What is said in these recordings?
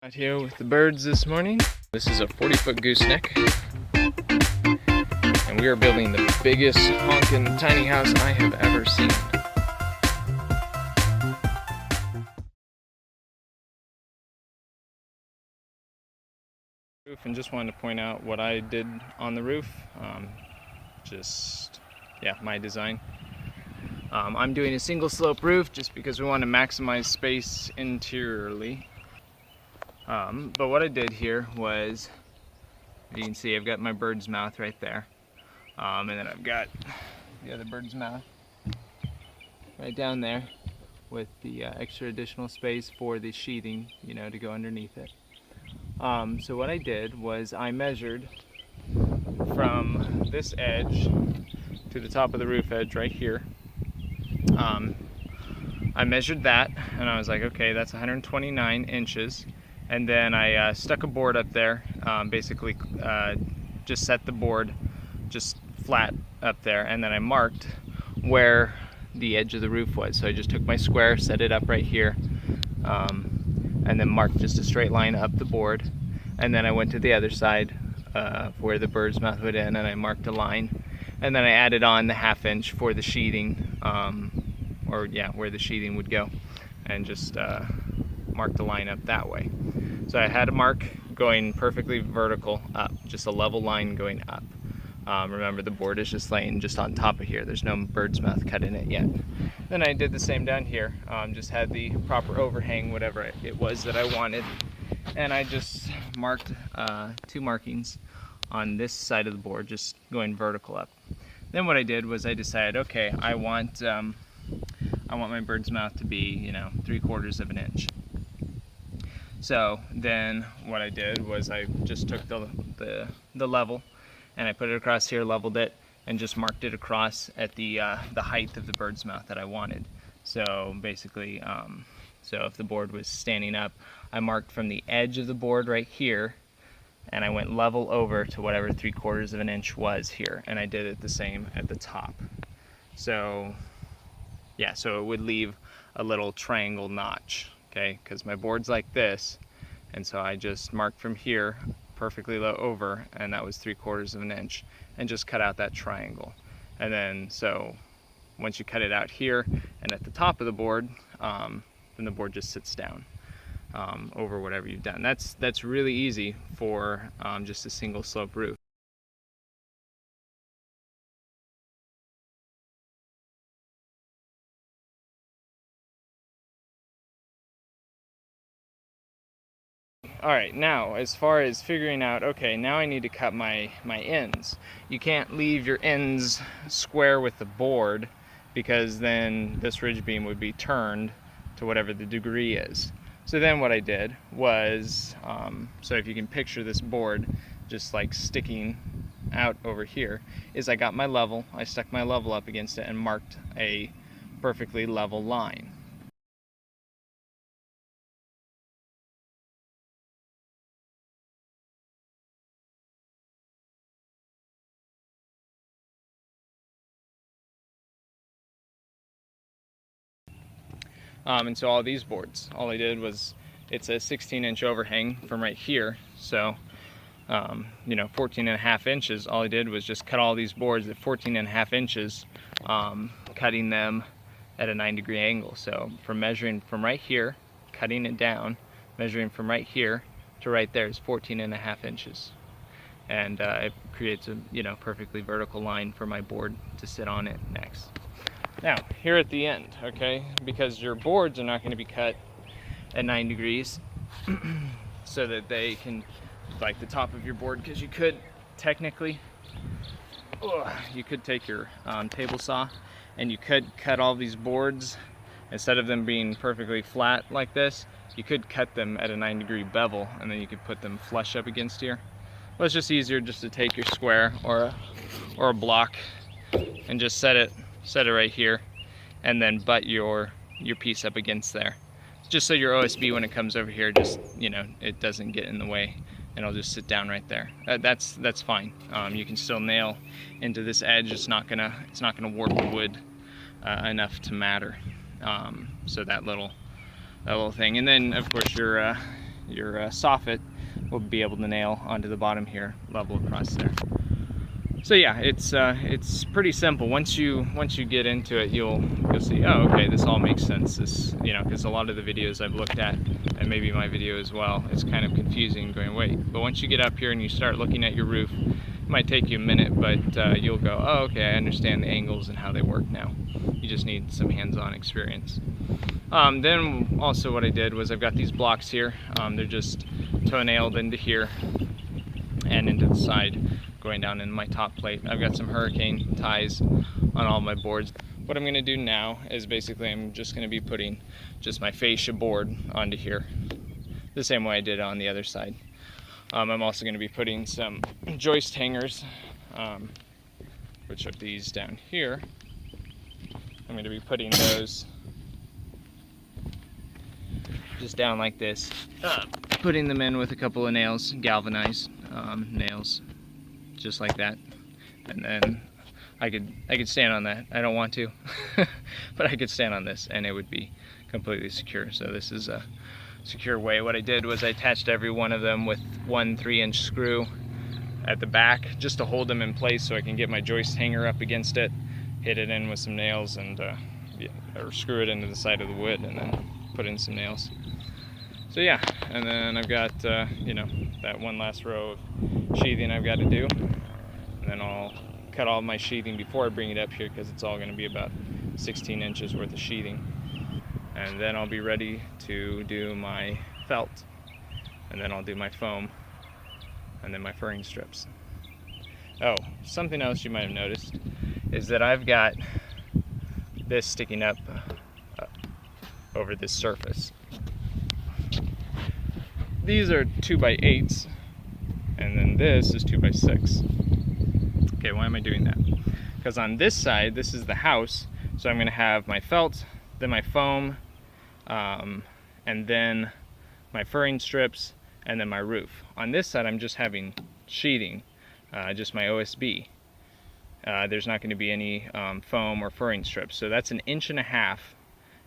Out here with the birds this morning. This is a 40-foot gooseneck, and we are building the biggest honkin' tiny house I have ever seen. And just wanted to point out what I did on the roof. My design. I'm doing a single slope roof just because we want to maximize space interiorly. But what I did here was, you can see I've got my bird's mouth right there. And then I've got the other bird's mouth right down there with the extra additional space for the sheathing, to go underneath it. So what I did was I measured from this edge to the top of the roof edge right here. I measured that and I was like, okay, that's 129 inches. And then I stuck a board up there, basically just set the board just flat up there, and then I marked where the edge of the roof was. So I just took my square, set it up right here, and then marked just a straight line up the board. And then I went to the other side where the bird's mouth would end, and I marked a line. And then I added on the 1/2 inch for the sheathing, where the sheathing would go, and just marked the line up that way. So I had a mark going perfectly vertical up, just a level line going up. Remember, the board is just laying just on top of here. There's no bird's mouth cut in it yet. Then I did the same down here. Just had the proper overhang, whatever it was that I wanted. And I just marked 2 markings on this side of the board, just going vertical up. Then what I did was I decided, okay, I want my bird's mouth to be, 3/4 of an inch. So then what I did was I just took the level and I put it across here, leveled it, and just marked it across at the height of the bird's mouth that I wanted. So basically, so if the board was standing up, I marked from the edge of the board right here, and I went level over to whatever 3/4 of an inch was here, and I did it the same at the top. So yeah, so it would leave a little triangle notch. Okay, because my board's like this, and so I just marked from here perfectly low over, and that was 3/4 of an inch, and just cut out that triangle. And then so once you cut it out here and at the top of the board, then the board just sits down over whatever you've done. That's really easy for just a single slope roof. Alright, now as far as figuring out, okay, now I need to cut my ends. You can't leave your ends square with the board, because then this ridge beam would be turned to whatever the degree is. So then what I did was, so if you can picture this board just like sticking out over here, is I got my level, I stuck my level up against it and marked a perfectly level line. And so all these boards, all I did was, it's a 16-inch overhang from right here, so 14.5 inches. All I did was just cut all these boards at 14.5 inches, cutting them at a 9-degree angle. So from measuring from right here, cutting it down, measuring from right here to right there is 14.5 inches. And it creates a perfectly vertical line for my board to sit on it next. Now, here at the end, okay, because your boards are not going to be cut at 9 degrees, so that they can, like the top of your board, because you could technically, you could take your table saw and you could cut all these boards, instead of them being perfectly flat like this, you could cut them at a 9-degree bevel, and then you could put them flush up against here. Well, it's just easier just to take your square or a block and just set it right here, and then butt your piece up against there, just so your OSB, when it comes over here, just it doesn't get in the way, and it'll just sit down right there. That's fine. You can still nail into this edge. It's not gonna warp the wood enough to matter. So that little thing, and then of course your soffit will be able to nail onto the bottom here, level across there. So yeah, it's pretty simple. Once you get into it, you'll see, oh, okay, this all makes sense. This, you know, because a lot of the videos I've looked at, and maybe my video as well, it's kind of confusing going, wait. But once you get up here and you start looking at your roof, it might take you a minute, but you'll go, oh, okay, I understand the angles and how they work now. You just need some hands-on experience. Then also what I did was I've got these blocks here. They're just toe-nailed into here and into the side, going down in my top plate. I've got some hurricane ties on all my boards. What I'm going to do now is basically I'm just going to be putting just my fascia board onto here, the same way I did on the other side. I'm also going to be putting some joist hangers, which are these down here. I'm going to be putting those just down like this, putting them in with a couple of nails, galvanized nails, just like that. And then I could stand on that. I don't want to, but I could stand on this and it would be completely secure. So this is a secure way. What I did was I attached every one of them with one 3-inch screw at the back just to hold them in place so I can get my joist hanger up against it, hit it in with some nails, and or screw it into the side of the wood and then put in some nails. So yeah, and then I've got you know, that one last row of sheathing I've got to do, and then I'll cut all my sheathing before I bring it up here because it's all going to be about 16 inches worth of sheathing, and then I'll be ready to do my felt, and then I'll do my foam, and then my furring strips. Oh, something else you might have noticed is that I've got this sticking up over this surface. These are 2x8s, and then this is 2x6. Okay, why am I doing that? Because on this side, this is the house, so I'm going to have my felt, then my foam, and then my furring strips, and then my roof. On this side, I'm just having sheathing, just my OSB. There's not going to be any foam or furring strips, so that's an inch and a half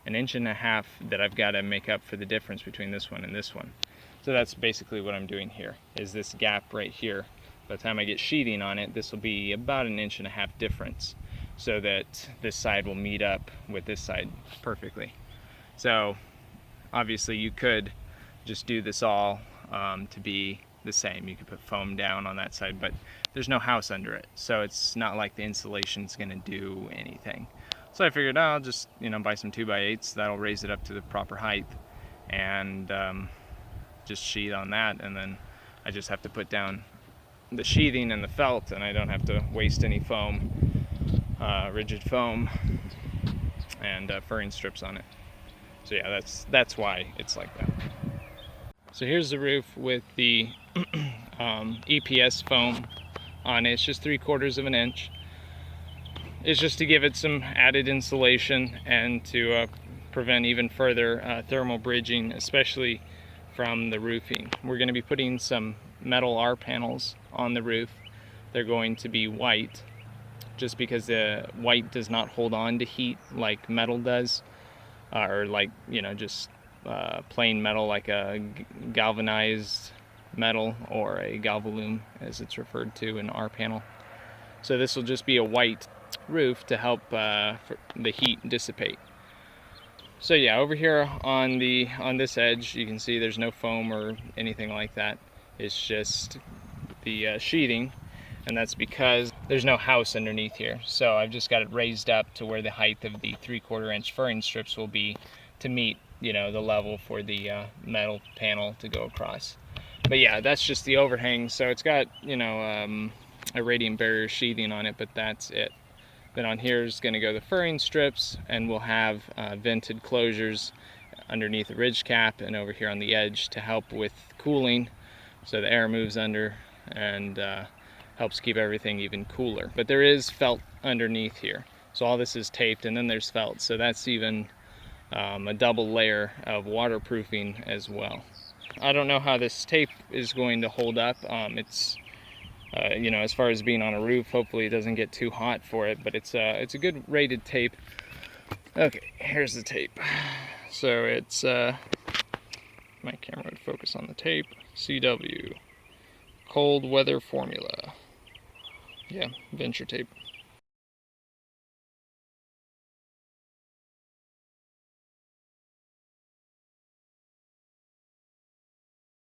that I've got to make up for the difference between this one and this one. So that's basically what I'm doing here, is this gap right here. By the time I get sheathing on it, this will be about an inch and a half difference, so that this side will meet up with this side perfectly. So obviously you could just do this all to be the same. You could put foam down on that side, but there's no house under it, so it's not like the insulation's going to do anything. So I figured, I'll just, you know, buy some 2x8s. That'll raise it up to the proper height, and just sheath on that, and then I just have to put down the sheathing and the felt, and I don't have to waste any foam, rigid foam, and furring strips on it. So yeah, that's why it's like that. So here's the roof with the EPS foam on it. It's just 3/4 of an inch. It's just to give it some added insulation and to prevent even further thermal bridging, especially from the roofing. We're going to be putting some metal R panels on the roof. They're going to be white, just because the white does not hold on to heat like metal does, or like, you know, just plain metal like a galvanized metal or a galvalume as it's referred to in R panel. So this will just be a white roof to help for the heat dissipate. So yeah, over here on this edge, you can see there's no foam or anything like that. It's just the sheathing, and that's because there's no house underneath here. So I've just got it raised up to where the height of the 3/4 inch furring strips will be to meet, you know, the level for the metal panel to go across. But yeah, that's just the overhang. So it's got, you know, a radiant barrier sheathing on it, but that's it. Then on here is going to go the furring strips, and we'll have vented closures underneath the ridge cap and over here on the edge to help with cooling, so the air moves under and helps keep everything even cooler. But there is felt underneath here, so all this is taped, and then there's felt, so that's even a double layer of waterproofing as well. I don't know how this tape is going to hold up. It's you know, as far as being on a roof, hopefully it doesn't get too hot for it, but it's a good rated tape. Okay, here's the tape. So it's my camera would focus on the tape. CW. Cold weather formula. Yeah, venture tape.